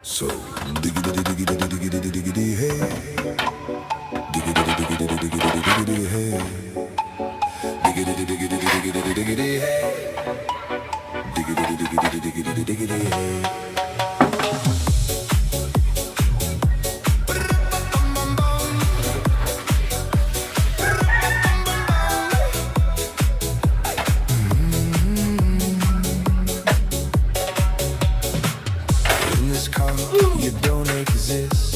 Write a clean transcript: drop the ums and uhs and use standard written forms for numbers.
So diggity diggity diggity diggity hey, diggity diggity diggity diggity hey, diggity diggity diggity diggity hey, diggity diggity diggity diggity hey. In this car, you don't exist.